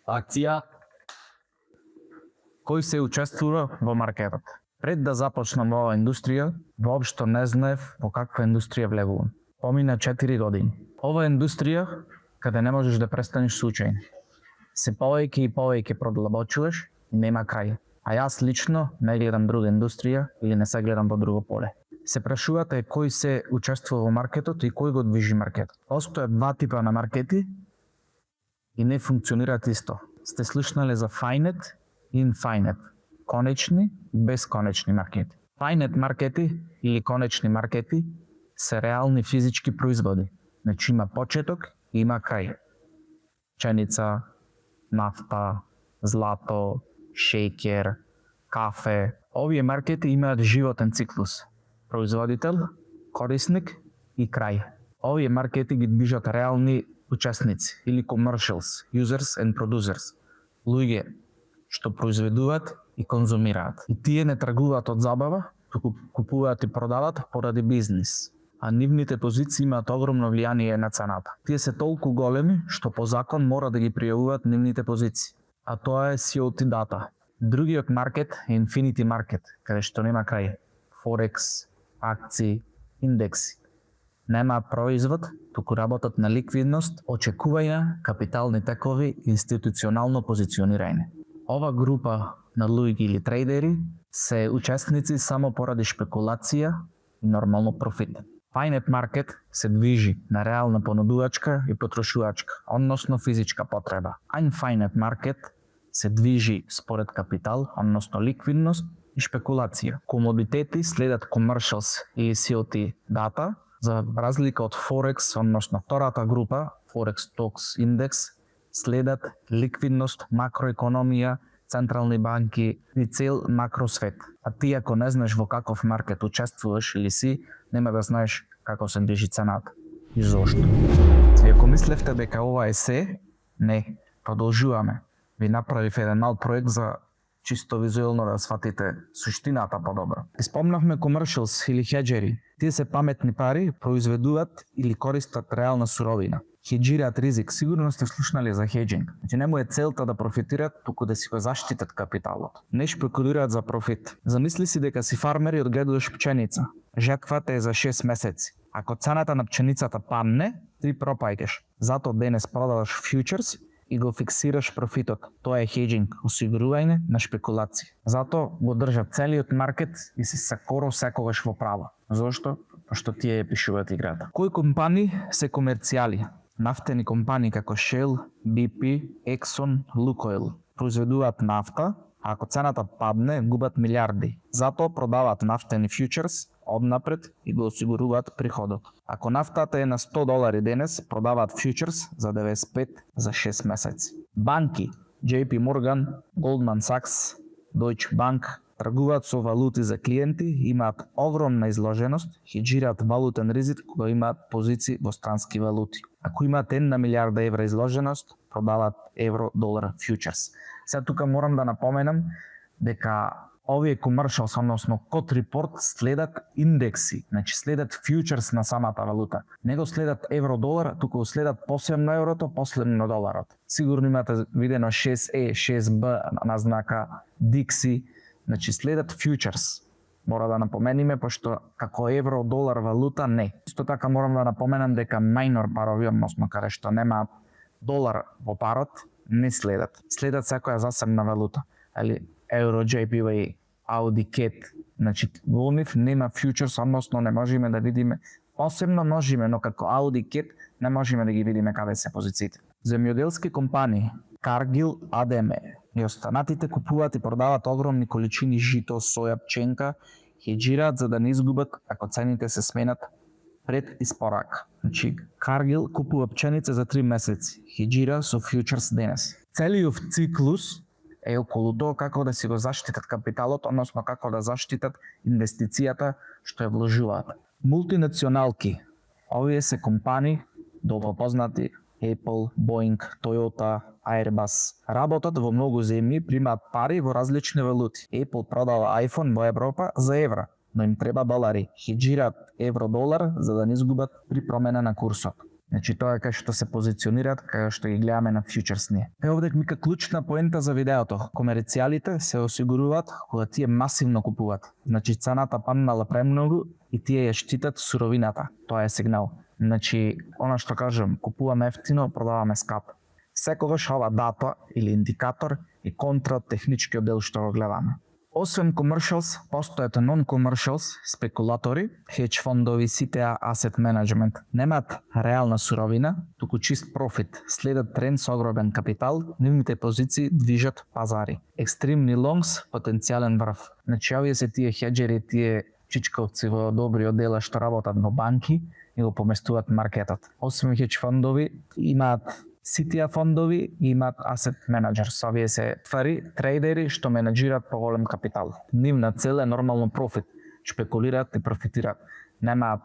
Акција. Кој се учествува во маркетот? Пред да започнам во оваа индустрија, воопшто не знаев во каква индустрија влегувам. Помина 4 години. Ова е индустрија каде не можеш да престанеш случајно. Се повеќе и повеќе продлабочуваш и нема крај. А јас лично не гледам друга индустрија или не се гледам во друго поле. Се прашувате кој се учествува во маркетот и кој го движи маркетот. Постојат два типа на маркети и не функционираат исто. Сте слушнале за Finite и Infinite, конечни и бесконечни маркети. Finite маркети или конечни маркети се реални физички производи. Значи има почеток и има крај. Пченица, нафта, злато, шеќер, кафе. Овие маркети имаат животен циклус. Производител, корисник и крај. Овие маркети ги движат реални учесници или commercials, users and producers. Луѓе што произведуваат и конзумираат. И тие не тргуваат од забава, туку купуваат и продаваат поради бизнис. А нивните позиции имаат огромно влијание на цената. Тие се толку големи што по закон мора да ги пријавуваат нивните позиции. А тоа е COT дата. Другиот маркет е Infinity Market, каде што нема крај. Форекс, акции, индекси. Нема производ, туку работат на ликвидност, очекување, капитални текови и институционално позиционирање. Ова група на луѓе или трейдери се учесници само поради шпекулација и нормално профит. Finite Market се движи на реална понудувачка и потрошувачка, односно физичка потреба. Infinite Market се движи според капитал, односно ликвидност и шпекулација. Комодитети следат commercials и COT дата, за разлика од Forex, односно втората група, Forex Stocks Index, следат ликвидност, макроекономија, централни банки и цел макросвет. А ти ако не знаеш во каков маркет учествуваш или си, нема да знаеш како се движи цената и зошто. И ако мислевте дека ова е се, не, продолжуваме. Ви направив еден мал проект за чисто визуелно да сватите суштината подобро. Спомнавме commercials или хеджери. Тие се паметни пари, произведуваат или користат реална суровина. Хеджираат ризик. Сигурно сте слушнали за хеджинг. Значи нему е целта да профитираат, туку да си го заштитат капиталот. Не шпекулираат за профит. Замисли си дека си фармер и одгледуваш пченица. Жаквата е за 6 месеци. Ако цената на пченицата падне, ти пропаѓаш. Зато денес продаваш фьючерс и го фиксираш профитот. Тоа е хеджинг, осигурување на шпекулација. Зато го држат целиот маркет и се скоро секогаш во право. Зошто? Пошто тие пишуваат играта. Кои компании се комерцијали? Нафтени компании како Shell, BP, Exxon, Lukoil произведуваат нафта, а ако цената падне, губат милиарди. Зато продаваат нафтени фьючерс однапред и го осигуруваат приходот. Ако нафтата е на $100 денес, продаваат фьючерс за 95 за 6 месеци. Банки, JP Morgan, Goldman Sachs, Deutsche Bank, тргуваат со валути за клиенти, имаат огромна изложеност, хеджираат валутен ризик кога имаат позиции во странски валути. Ако имаат 1 милиарда евра изложеност, продаваат евро-долар фьючерс. Сега тука морам да напоменам дека овие commercials, односно код репорт, следат индекси, значи следат фьючерс на самата валута. Не го следат евро-долар, туку го следат посебно еврото, последно доларот. Сигурно имате видено 6E, 6B на знака Dixi, значи следат фьючерс. Мора да напомениме, пошто како евро-долар валута не. Исто така морам да напоменам дека minor парови, односно каде што нема долар во парот, не следат. Следат секоја засебна валута. Али Euro, JPY, Audi, CAT, значи во нив нема фьючерс, односно не можеме да видиме. Посебно можеме, но како Audi, CAT не можеме да ги видиме каде се позициите. Земјоделски компании, Cargill, ADM и останатите купуваат и продаваат огромни количини жито, соја, пченка, хеджираат за да не изгубат ако цените се сменат пред испорака. Значи, Cargill купува пченица за 3 месеци, хеджира со фьючерс денес. Целиот циклус е околу тоа како да си го заштитат капиталот, односно како да заштитат инвестицијата што ја вложуваат. Мултинационалки, овие се компании добро познати, Apple, Boeing, Toyota, Airbus. Работат во многу земји, примаат пари во различни валути. Apple продава iPhone во Европа за евра, но им треба долари. Хеджираат евро-долар за да не изгубат при промена на курсот. Значи тоа е кај што се позиционираат, кај што ги гледаме на фьючерс ние. Овде мика клучна поента за видеото. Комерцијалите се осигуруваат кога тие масивно купуваат. Значи цената паднала премногу и тие ја штитат суровината. Тоа е сигнал. Значи, она што кажам, купуваме ефтино, продаваме скапо. Секогаш ова дата или индикатор е контра техничкиот дел што го гледаме. Освен commercials, постојат non-commercials, спекулатори, хедж фондови, сите asset management. Немаат реална суровина, туку чист профит, следат тренд со огромен капитал, нивните позиции движат пазари. Екстремни лонгс, потенцијален врв. Значи, овие се тие хеджери, тие чичковци во добриот дела што работат во банки и го поместуваат маркетот. Освен хедж фондови, имаат CTA фондови и имаат asset managers. Овие се твари, трейдери што менеджираат поголем капитал. Нивна цел е нормално профит. Шпекулираат и профитираат. Немаат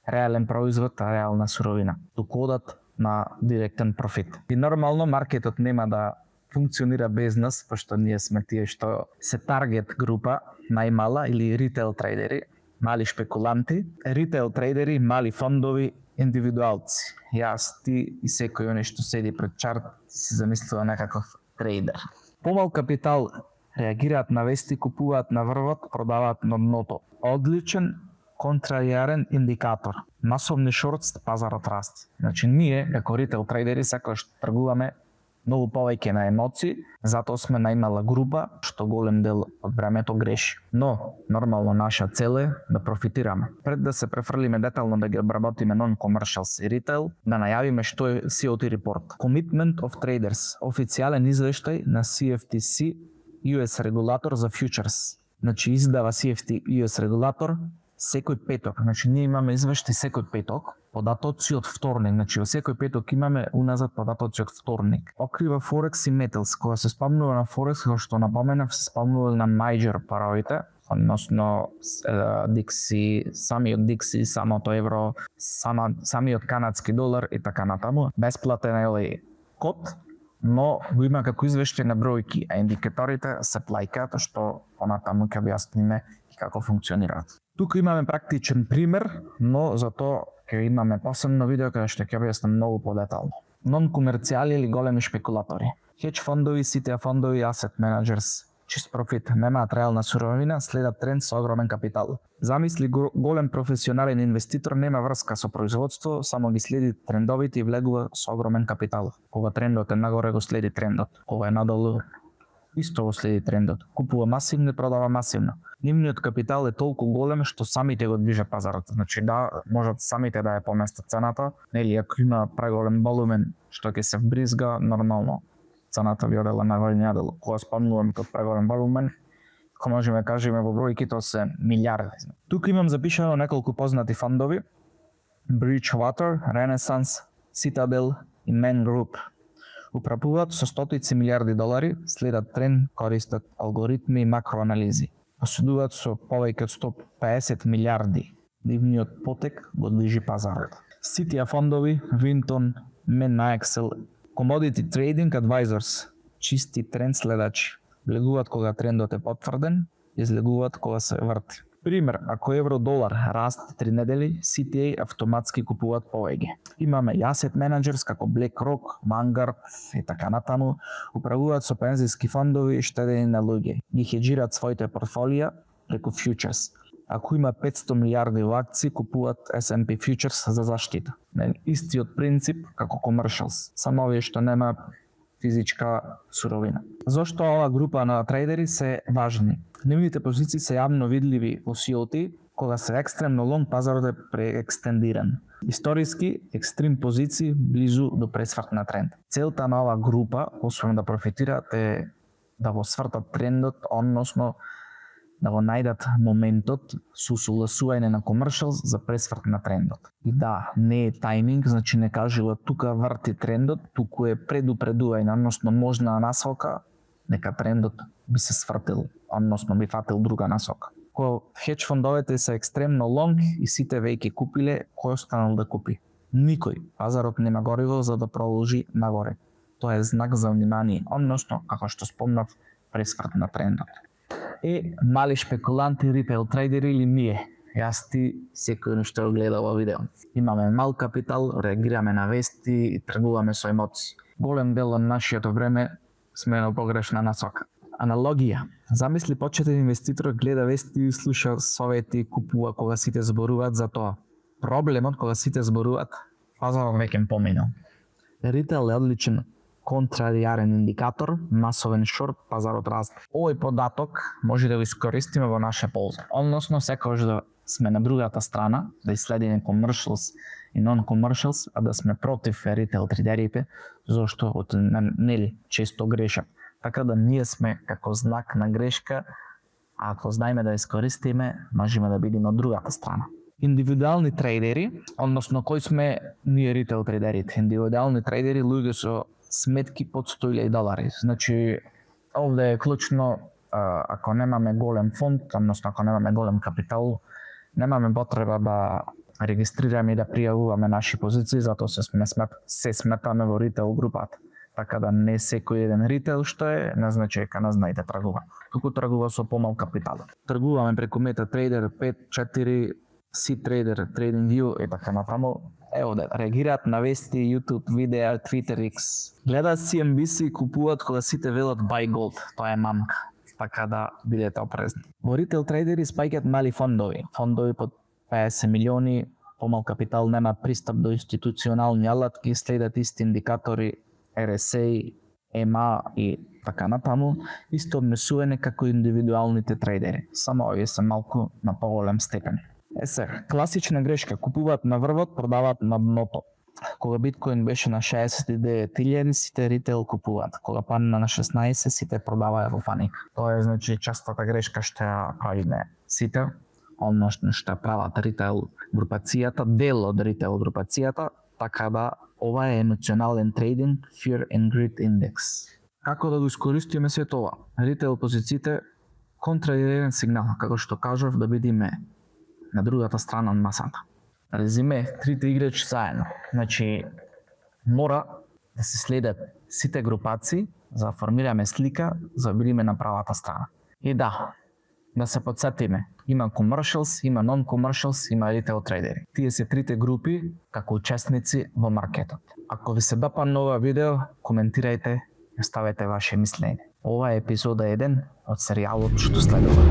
реален производ, а реална суровина. Туку одат на директен профит. И нормално маркетот нема да функционира без нас, пошто ние сме тие што се таргет група, најмала или ритейл трейдери, мали шпекуланти, ритейл трейдери, мали фондови, индивидуалци. Јас, ти и секој оне што седи пред чарт си замислува некаков трейдер. Помал капитал реагираат на вести, купуваат на врвот, продаваат на дното. Одличен контраријарен индикатор. Масовни шортс, пазарот расте. Значи ние како ритейл трейдери секогаш тргуваме многу повеќе на емоции, затоа сме најмала група што голем дел од времето греши. Но, нормално наша цел е да профитираме. Пред да се префрлиме детално да ги обработиме non-commercials и retail, да најавиме што е COT report. Commitment of Traders, официјален извештај на CFTC, US регулатор за futures. Значи издава CFTC US регулатор секој петок. Значи ние имаме извештај секој петок, податоци од вторник. Значи во секој петок имаме уназад податоци од вторник. Покрива Forex и Metals. Кога се спомнува на Forex, како што напоменав, се спомнува на major паровите, односно Dixie, самиот Dixie, самото евро, самиот канадски долар и така натаму. Бесплатен е овој код, но го има како извештај на бројки, а индикаторите се плаќаат, што понатаму ќе објасниме како функционираат. Тука имаме практичен пример, но за тоа ќе имаме посебно видео каде што ќе објаснам многу подетално. Non-комерцијали или големи шпекулатори. Хедж фондови, CTA фондови, asset managers, чист профит, немаат реална суровина, следат тренд со огромен капитал. Замисли голем професионален инвеститор нема врска со производство, само ги следи трендовите и влегува со огромен капитал. Кога трендот е нагоре го следи трендот, кога е надолу исто го следи трендот. Купува масивно и продава масивно. Нивниот капитал е толку голем што самите го движат пазарот. Значи да, можат самите да ја поместат цената, нели ако има преголем волумен што ќе се вбризга, нормално цената би одела нагоре и надолу. Кога спомнувам тој преголем волумен, ако можеме кажеме во бројки, тоа се милиарди. Тука имам запишано неколку познати фондови: Bridgewater, Renaissance, Citadel и Man Group. Управуваат со стотици милиарди долари, следат тренд, користат алгоритми и макроанализи. Поседуваат со повеќе од 150 милиарди. Нивниот потек го движи пазарот. CTA фондови, Vinton, Man Excel, Commodity Trading Advisors, чисти тренд следачи. Влегуваат кога трендот е потврден, излегуваат кога се врти. Пример, ако евро-долар расте 3 недели, CTA автоматски купуваат повеќе. Имаме asset managers како BlackRock, Vanguard и така натаму, управуваат со пензиски фондови и штедени на луѓе. Ги хеджираат своите портфолија преку futures. Ако има 500 милиарди во акции, купуваат S&P futures за заштита. Истиот принцип како commercials, само овие што нема физичка суровина. Зошто ова група на трейдери се важни? Нивните позиции се јавно видливи во COT, кога се екстремно лонг, пазарот е преекстендиран. Историски, екстрем позиции близу до пресврт на тренд. Целта на ова група, освен да профитираат, е да го свртат трендот, односно да го најдат моментот со усогласување на commercials за пресврт на трендот. И да, не е тајминг, значи не кажува тука врти трендот, туку е предупредување, односно можна насока, нека трендот би се свртил, односно би фатил друга насока. Кога хедж фондовете се екстремно лонг и сите веќе купиле, кој останал да купи? Никој. Пазарот нема гориво за да продолжи нагоре. Тоа е знак за внимание, односно, како што спомнав, пресврт на трендот. Мали шпекуланти, ритейл трейдери или ние? Јас ти секој што гледа ова видео. Имаме мал капитал, реагираме на вести и тргуваме со емоции. Голем дел од нашето време сме на погрешна насока. Аналогија. Замисли почетен инвеститор гледа вести и слуша совети, купува кога сите зборуваат за тоа. Проблемот кога сите зборуваат, пазарот веќе поминал. Ритейл е одличен контраријарен индикатор, масовен шорт, пазарот расте. Овој податок може да го искористиме во наша полза. Односно, секогаш да сме на другата страна, да исследиме commercials и non-commercials, а да сме против ритейл трейдерите, зашто нели често грешат. Така да ние сме како знак на грешка, а ако знаеме да искористиме, можеме да бидеме од другата страна. Индивидуални трейдери, односно кои сме ние ритейл трейдерите? Индивидуални трейдери, луѓе со сметки под $100,000. Значи, овде е клучно, ако немаме голем фонд, односно ако немаме голем капитал, немаме потреба да регистрираме и да пријавуваме наши позиции, затоа се сметаме во ритейл групата. Така да не секој еден ритейл што е, не значи дека не знае да тргува. Туку тргува со помал капитал. Тргуваме преку MetaTrader 5, 4, C-Trader, TradingView и така натаму. Ево да реагираат на вести, YouTube, видеа, Twitter, X. Гледаат CNBC и купуваат кога сите велат buy gold. Тоа е мамка. Така да бидете опрезни. Во ритейл трейдери спаѓаат мали фондови. Фондови под 50 милиони, помал капитал, нема пристап до институционални алатки, следат исти индикатори RSA, EMA и така натаму, исто однесување како индивидуалните трейдери. Само овие се малку на поголем степен. Класична грешка, купуваат на врвот, продаваат на дното. Кога биткоин беше на 69,000, сите ритейл купуваат. Кога падна на 16, сите продаваат во фаник. Тоа е значи частата грешка што ја правиме сите, односно што прават ритейл групацијата, дел од ритейл групацијата, така да ова е емоционален трейдинг, Fear and Greed Index. Како да го искористиме се тоа? Ритейл позициите контраиран сигнал, како што кажав, да бидеме на другата страна на масата. Резиме, трите играчи заедно. Значи, мора да се следат сите групации за да формираме слика за да бидеме на правата страна. И да се подсетиме. Има commercials, има non-commercials, има retail трейдери. Тие се трите групи како учесници во маркетот. Ако ви се допадна ова видео, коментирајте и ставете ваше мислење. Ова е епизода 1 од серијалот што следува.